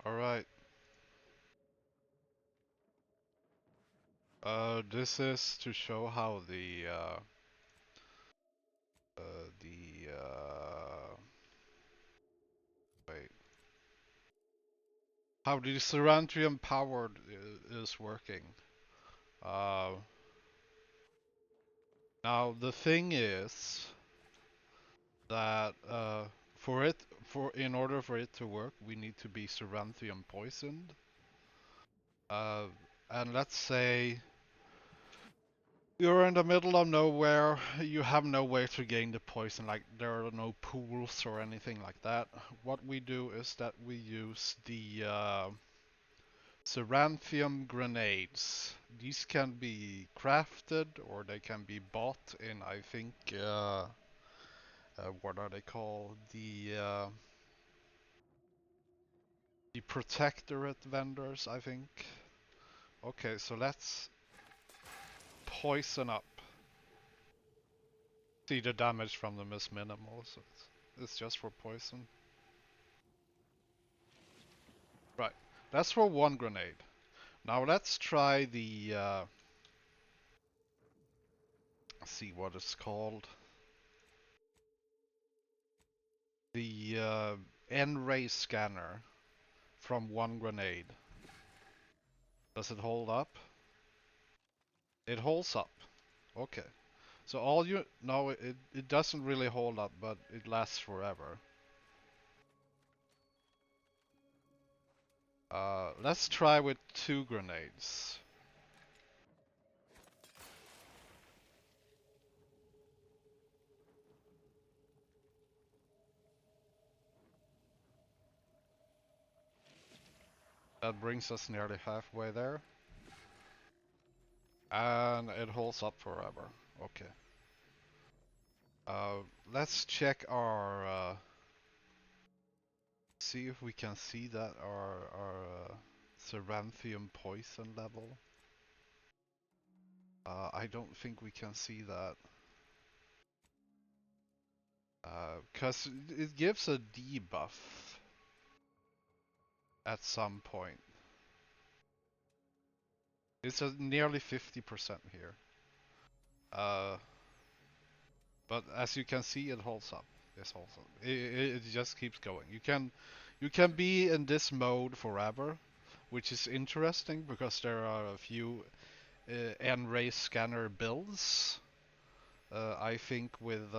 All right. This is to show how the wait, how the Zyranium powered is working. Uh, Now the thing is that for in order for it to work, we need to be Zyranium poisoned. Uh, and let's say you're in the middle of nowhere, you have no way to gain the poison, like there are no pools or anything like that. What we do is that we use the Zyranium grenades. These can be crafted or they can be bought in, I think, what are they called? The protectorate vendors, I think. Okay, so let's poison up. See, the damage from them is minimal, so it's just for poison. Right, that's for one grenade. Now let's try the, see what it's called. The N-ray scanner from one grenade. Does it hold up? It holds up. Okay. So all you... No, it doesn't really hold up, but it lasts forever. Let's try with 2 grenades. That brings us nearly halfway there. And it holds up forever. Okay. Uh, let's check our... see if we can see that our Zyranium poison level. I don't think we can see that. Because it gives a debuff at some point. It's nearly 50% here. Uh, but as you can see, it holds up. This holds up. It just keeps going. You can be in this mode forever, which is interesting because there are a few N-ray scanner builds. I think with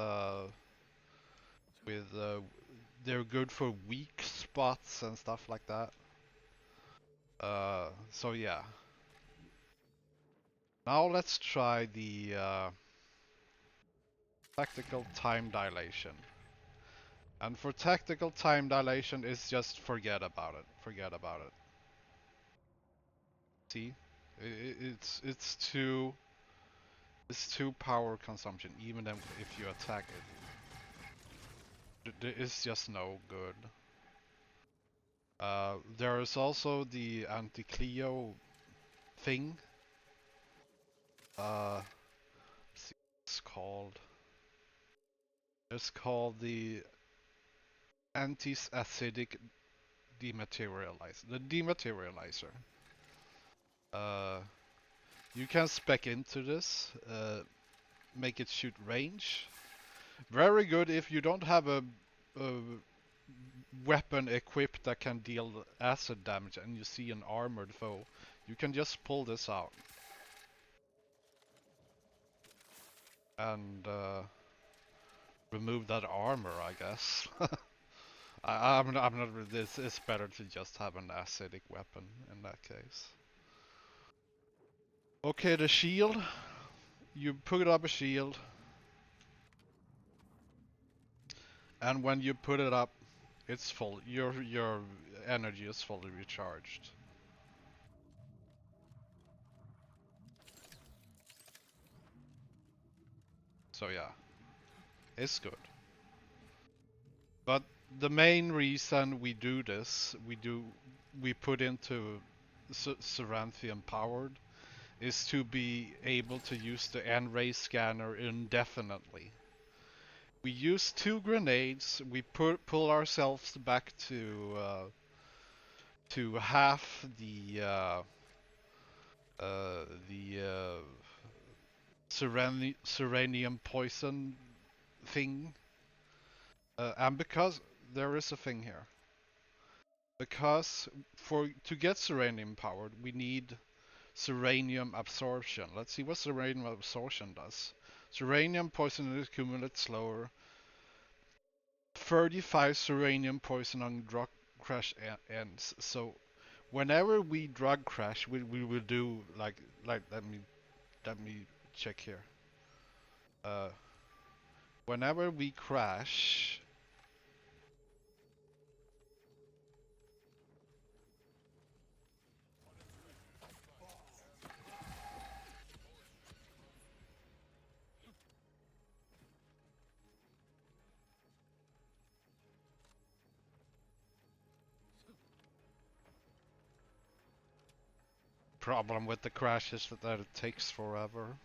they're good for weak spots and stuff like that. So yeah. Now let's try the tactical time dilation. And for tactical time dilation, it's just forget about it. Forget about it. See, it's too power consumption, even if you attack it. It's just no good. There is also the anti-Cleo thing. See what it's called. It's called the anti-acidic dematerializer. The dematerializer. Uh, you can spec into this, make it shoot range. Very good if you don't have a weapon equipped that can deal acid damage and you see an armored foe. You can just pull this out. And remove that armor, I guess. I'm not. It's better to just have an acidic weapon in that case. Okay, the shield. You put up a shield, and when you put it up, it's full. Your energy is fully recharged. So yeah, it's good. But the main reason we do this, we put into Zyranium powered, is to be able to use the N-ray scanner indefinitely. We use 2 grenades, we pull ourselves back to half the Zyranium poison thing, and because there is a thing here, because for to get Zyranium powered, we need Zyranium absorption. Let's see what Zyranium absorption does. Zyranium poison is accumulated slower. 35 Zyranium poison on drug crash ends. So whenever we drug crash, we will do like let me check here. Uh, Whenever we crash, problem with the crash is that it takes forever.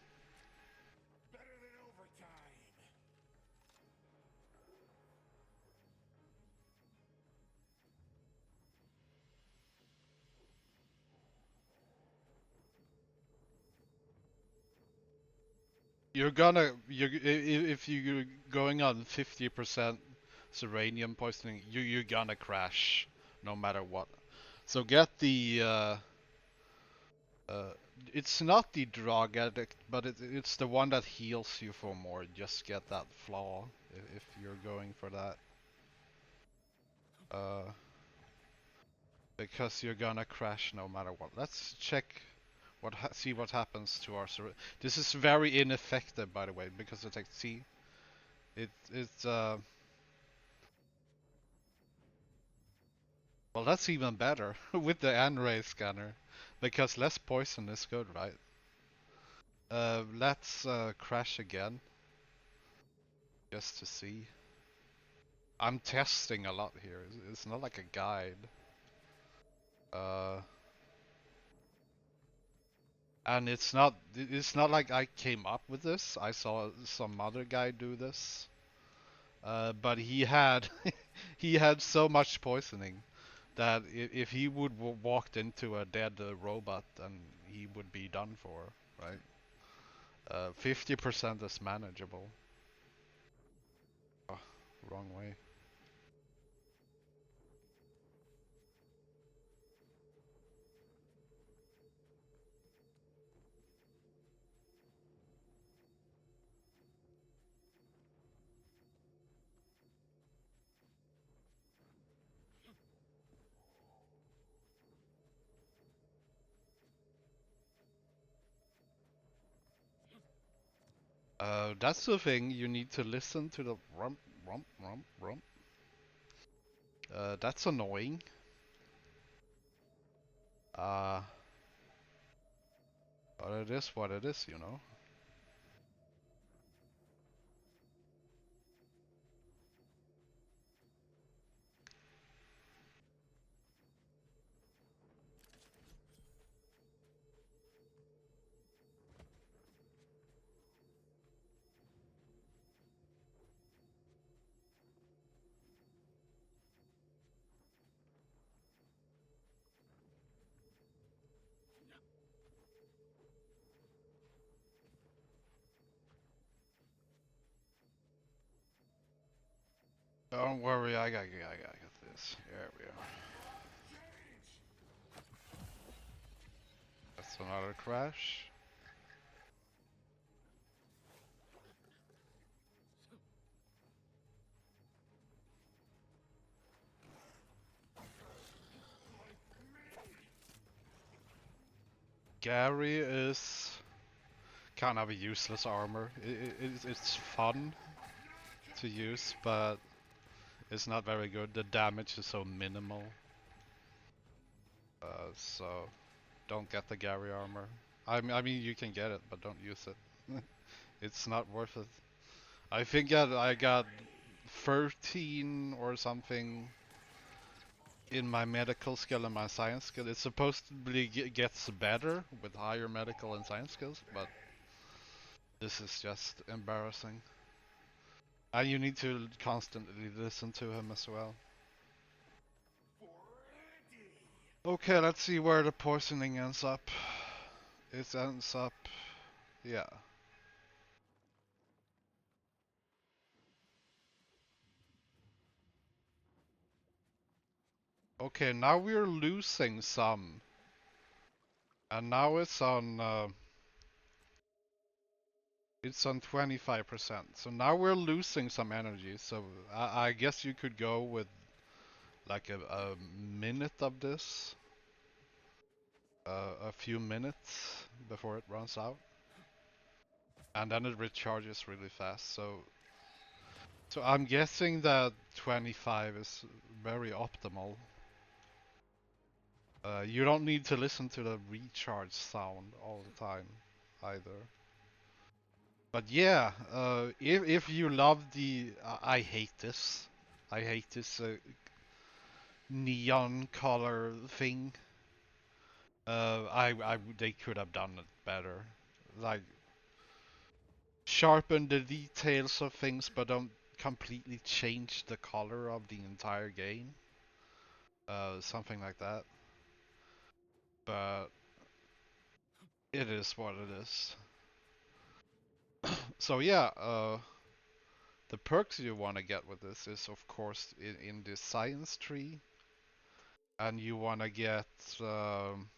If you're going on 50% Zyranium poisoning, you're gonna crash no matter what. So get the uh, it's not the drug addict, but it's the one that heals you for more. Just get that flaw if you're going for that. Uh, because you're gonna crash no matter what. Let's check see what happens to our this is very ineffective, by the way, because it takes see it's well, that's even better with the N-ray scanner, because less poison is good, right? Let's crash again just to see. I'm testing a lot here. It's not like a guide. Uh, and it's not like I came up with this. I saw some other guy do this. But he had he had so much poisoning that if he would walked into a dead robot, then he would be done for, right? 50% is manageable. Oh, wrong way. That's the thing. You need to listen to the rump, rump, rump, rump. That's annoying. Uh, but it is what it is, you know. Don't worry, I got this. There we are. That's another crash. Gary is kind of a useless armor. It's fun to use, but it's not very good. The damage is so minimal. So don't get the Gary armor. I mean, you can get it, but don't use it. It's not worth it. I think I got 13 or something in my medical skill and my science skill. It supposedly gets better with higher medical and science skills, but this is just embarrassing. And you need to constantly listen to him as well. Okay, let's see where the poisoning ends up. It ends up, yeah. Okay, now we're losing some. And now it's on 25%. So now we're losing some energy. So I guess you could go with like a minute of this. A few minutes before it runs out. And then it recharges really fast. So I'm guessing that 25 is very optimal. You don't need to listen to the recharge sound all the time either. But yeah, if you love the, I hate this. I hate this neon color thing. They could have done it better. Like sharpen the details of things, but don't completely change the color of the entire game. Something like that. But it is what it is. So yeah, the perks you want to get with this is of course in the science tree, and you want to get um,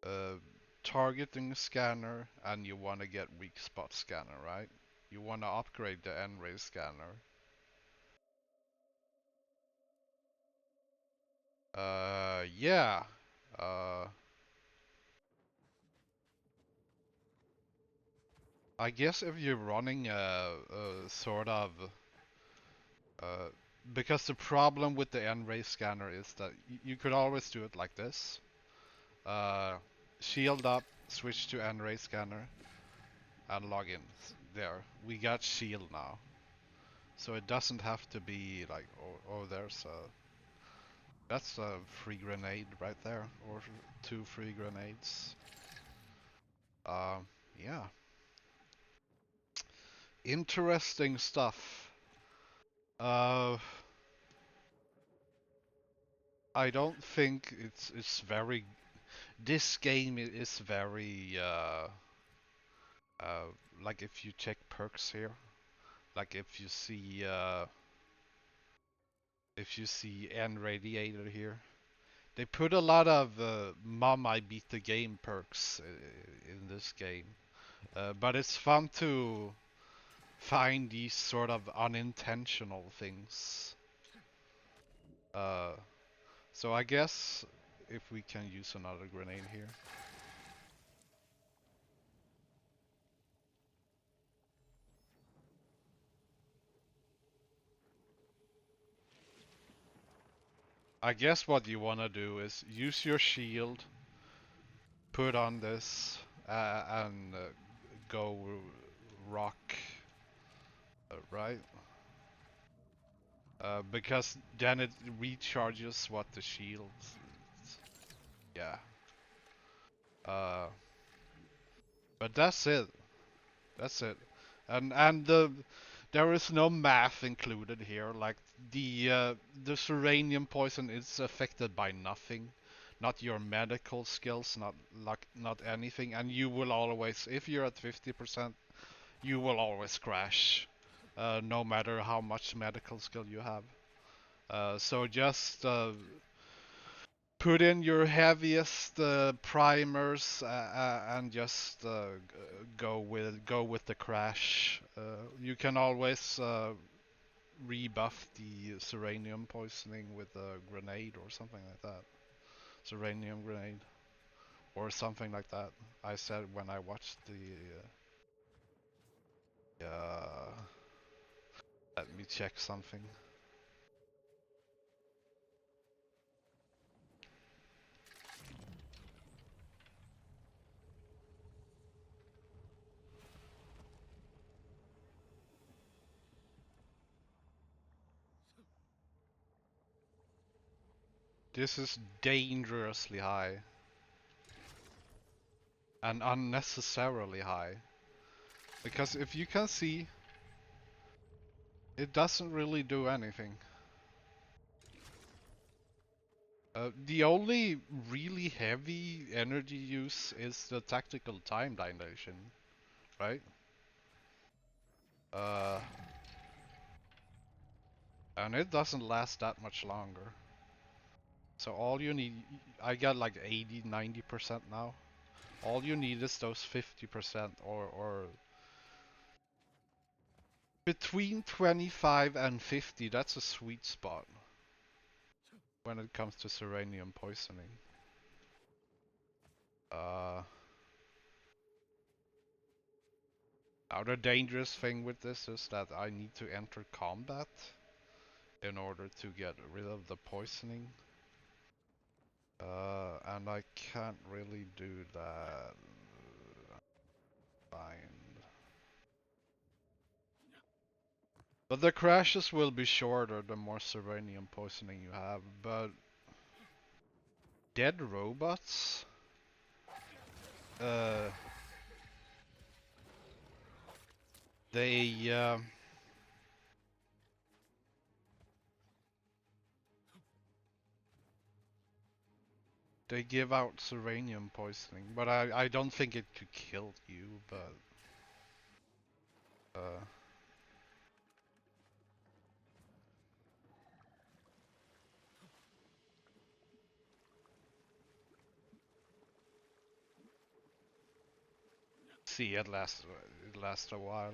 a targeting scanner, and you want to get weak spot scanner, right? You want to upgrade the N-ray scanner. Yeah. Uh, I guess if you're running a sort of uh, because the problem with the N-ray scanner is that you could always do it like this. Uh, Shield up, switch to N-ray scanner, and log in. There, we got shield now. So it doesn't have to be like, oh, that's a free grenade right there, or two free grenades. Um, yeah, interesting stuff. Uh, I don't think it's very. This game is very uh, like if you check perks here, like if you see N radiator here, they put a lot of Mom I beat the game perks in this game. But it's fun to find these sort of unintentional things. Uh, so I guess if we can use another grenade here. I guess what you want to do is use your shield, put on this, and go rock, right? Because then it recharges what the shield. Yeah. Uh, but that's it. That's it. And there is no math included here. Like the Zyranium poison is affected by nothing, not your medical skills, not anything. And you will always, if you're at 50%, you will always crash, no matter how much medical skill you have. So just put in your heaviest primers and just go with the crash. You can always rebuff the Zyranium poisoning with a grenade or something like that. Zyranium grenade or something like that. I said when I watched let me check something. This is dangerously high and unnecessarily high. Because if you can see, it doesn't really do anything. The only really heavy energy use is the tactical time dilation, right? Uh, and it doesn't last that much longer. So all you need, I got like 80, 90% now. All you need is those 50% or between 25 and 50. That's a sweet spot when it comes to Zyranium poisoning. Uh, Now the dangerous thing with this is that I need to enter combat in order to get rid of the poisoning. And I can't really do that. Fine. But the crashes will be shorter the more Zyranium poisoning you have, but dead robots? Uh, they, they give out Zyranium poisoning, but I don't think it could kill you, but, uh, see, it lasts a while.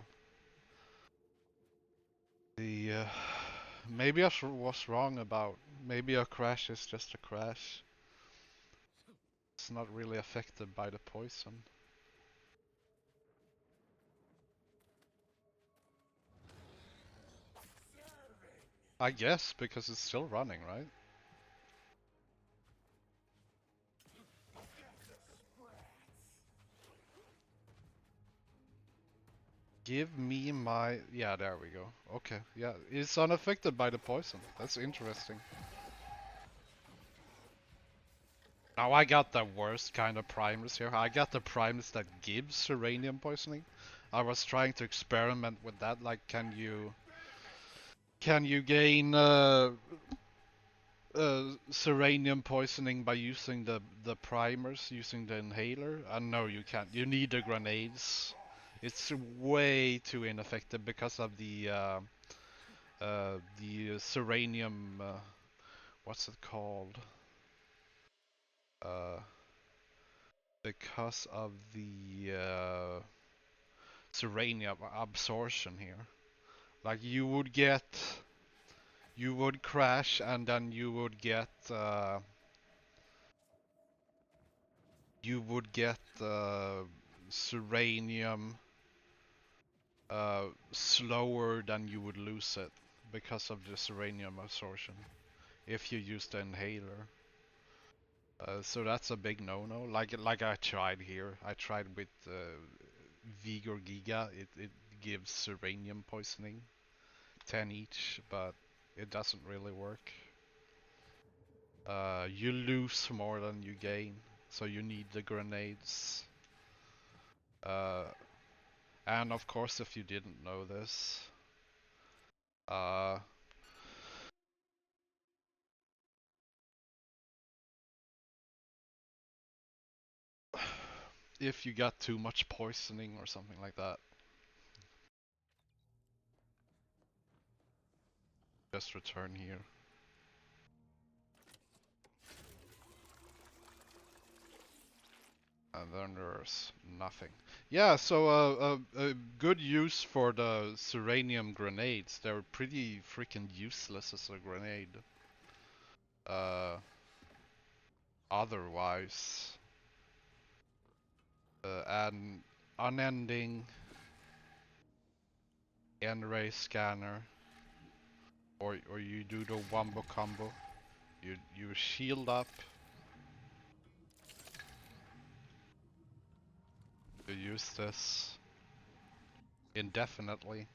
The maybe I was wrong about maybe a crash is just a crash. It's not really affected by the poison. I guess because it's still running, right? Give me my yeah, there we go. Okay, yeah, it's unaffected by the poison. That's interesting. Now I got the worst kind of primers here. I got the primers that gives uranium poisoning. I was trying to experiment with that. Like, can you gain Zyranium poisoning by using the primers, using the inhaler? No, you can't. You need the grenades. It's way too ineffective because of the Zyranium. What's it called? Uh, because of the Zyranium absorption here. Like you would crash and then you would get Zyranium slower than you would lose it because of the Zyranium absorption if you use the inhaler. So that's a big no-no. Like I tried here. I tried with Vigor Giga. It gives Zyranium poisoning, 10 each, but it doesn't really work. You lose more than you gain, so you need the grenades. Uh, and of course, if you didn't know this, uh, if you got too much poisoning or something like that, just return here. And then there's nothing. Yeah, so a good use for the Zyranium grenades. They're pretty freaking useless as a grenade. Uh, Otherwise, an unending N-ray scanner, or you do the wombo combo. You shield up. You use this indefinitely.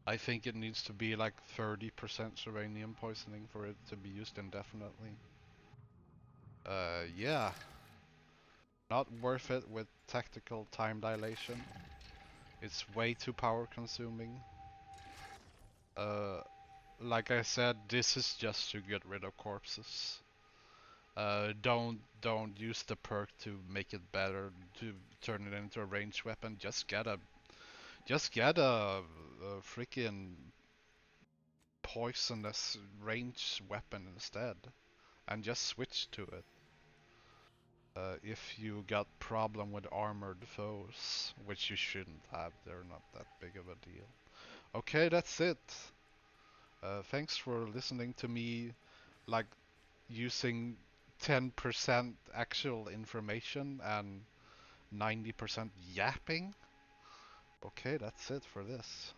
I think it needs to be like 30% uranium poisoning for it to be used indefinitely. Yeah. Not worth it with tactical time dilation. It's way too power consuming. Uh, like I said, this is just to get rid of corpses. Don't use the perk to make it better to turn it into a ranged weapon. Just get a freaking poisonous ranged weapon instead, and just switch to it. If you got problem with armored foes, which you shouldn't have, they're not that big of a deal. Okay, that's it. Thanks for listening to me, like using 10% actual information and 90% yapping. Okay, that's it for this.